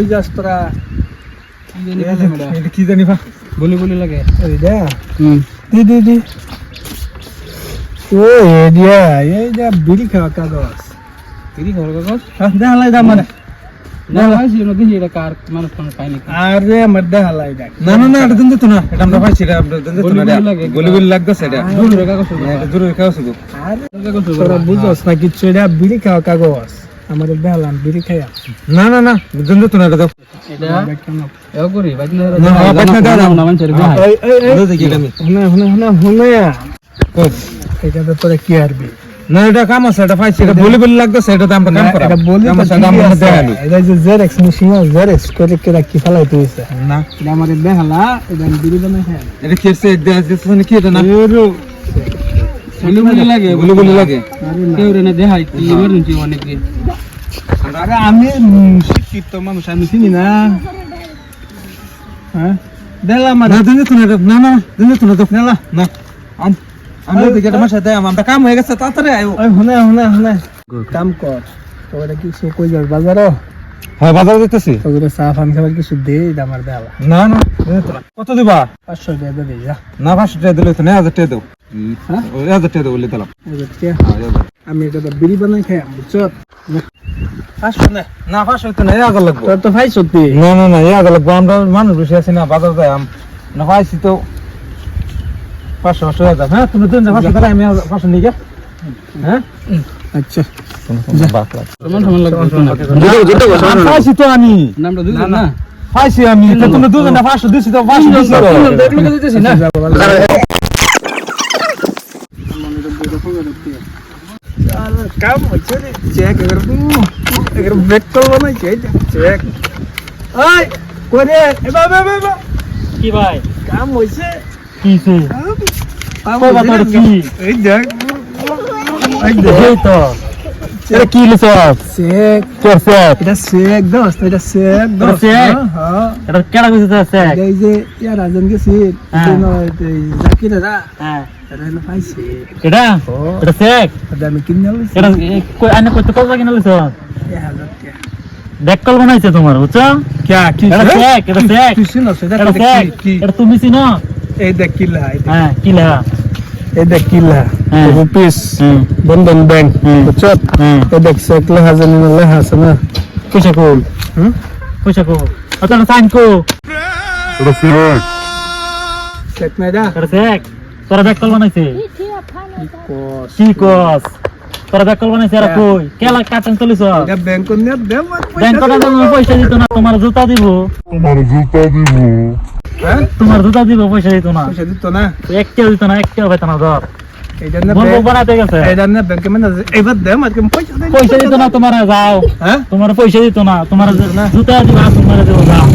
কই যাস তোরা কি জানি ভা বলি বলি লাগে এই দে দি ও এই যে বিড়ি খাওয়া কাগজ তিরি ঘর কাগজ দেখালাই দা মানে না ভাইছি না দেখি এটা কার মানুষ কোন পাইনি আরে আমার দেখালাই দা না এটা দিন তো না এটা আমরা পাইছি এটা আমরা দিন তো না বলি বলি লাগতেছে এটা জরুরি কাগজ এটা জরুরি কাগজ গো আরে কাগজ তোরা বুঝছস না কিছু এটা বিড়ি খাওয়া কাগজ আমার দেখালাম বিড়ি খায়া না দিন তো না এটা দাও এটা এও করি বাইনা না বাইনা দাও না মানুষের ভাই এই দেখি আমি হুনে এটা তো তোরা কি আরবি না এটা কাম আছে এটা পাইছি এটা বলি বলি লাগতেছে এটা তো আমরা কাম করা এটা বলি তো কাম আমরা দেখালি এটা যে জেরক্স মেশিন জেরক্স করে কি রাখি ফলাই তুইছে না এটা আমাদের দেখালা এটা বিড়ি বানাই খায় এটা কেসে দেখাছে কি এটা না বলি বলি লাগে বলি লাগে কেউ রে না দেখাই কি ইমার্জেন্সি অনেক আরে আমি শিক্ষিত মানুষ আমি চিনি না হ্যাঁ দেলা মানে দিন তো না দিন তো না আমি দেখে আমার সাথে আমরা কাম হয়ে গেছে তাড়াতাড়ি আইও হুনে কাম কর তোরা কি সো কই যাস বাজারে হ্যাঁ বাজারে যেতেছি তোরে সাফ আমি খাবার কিছু দে আমার দেলা না কত দিবা 500 টাকা দে যা না 500 টাকা দিলে তো 1000 টাকা দাও হ্যাঁ 1000 টাকা বলে দিলাম 1000 টাকা আমি এটা বিড়ি বানাই খাই বুঝছ 500 না 500 তো না 1000 লাগবে তোর তো ভাই সত্যি না 1000 লাগবে আমরা মানুষ বেশি আছি না বাজার যাই না পাইছি তো 500 টাকা হ্যাঁ তুমি দিন 500 টাকা আমি 500 নিয়ে গা হ্যাঁ আচ্ছা সমান লাগবে না পাইছি তো আমি নামটা দুজন না পাইছি আমি তো তুমি দুজন না 500 দিছি তো 500 দিছি দেখলো দিতেছি না কাম হচ্ছে রে চেক এর ব্রেক করব না চেক ওই কোনে এ বাবা কি ভাই কাম হইছে কিছে কই বাবা কি এই দেখ এই তো এটা কি লিছ চেক করছে এটা চেক দোস্ত এটা চেক দোস্ত হ্যাঁ এটা কেডা কইছে চেক এই যে ইয়া রাজন গেছি জাকির রা হ্যাঁ এটা না পাইছি এটা এটা চেক এটা আমি কিনে লইছি এটা কই আনে কত কত কিনা লিছ 1000 টাকা দেখকল বানাইছে তোমার বুঝছো কি এটা চেক তুই শুনো সেটা এটা চেক কি এটা তুমি চিনো এই দেখ কিলা হ্যাঁ কি লেখা এই দেখ কিলা রুপিস বন্ধন ব্যাংক বুঝছো এই দেখ চেক লেখা জানি না লেখা আছে না পয়সা কই পয়সা কই আচ্ছা সাইন কো এটা চেক না এটা এটা চেক তোরা দেখকল বানাইছে কি কস তোরা দেখকল বানাইছে আর কই কেলা কাটন চলিছ এটা ব্যাংক নিয়ে দে ব্যাংক কটা পয়সা দিত না তোমার জুতা দিব হ্যাঁ তোমার জুতা দিব পয়সা দিত না পয়সা দিত না একটা দিত না একটা হবে না ধর এইটা না বলবো বানাতে গেছে এইটা না ব্যাংকে মানে এবার দে মার পয়সা দিত না তোমার যাও হ্যাঁ তোমার পয়সা দিত না তোমার জুতা দিবা তোমার দেব যাও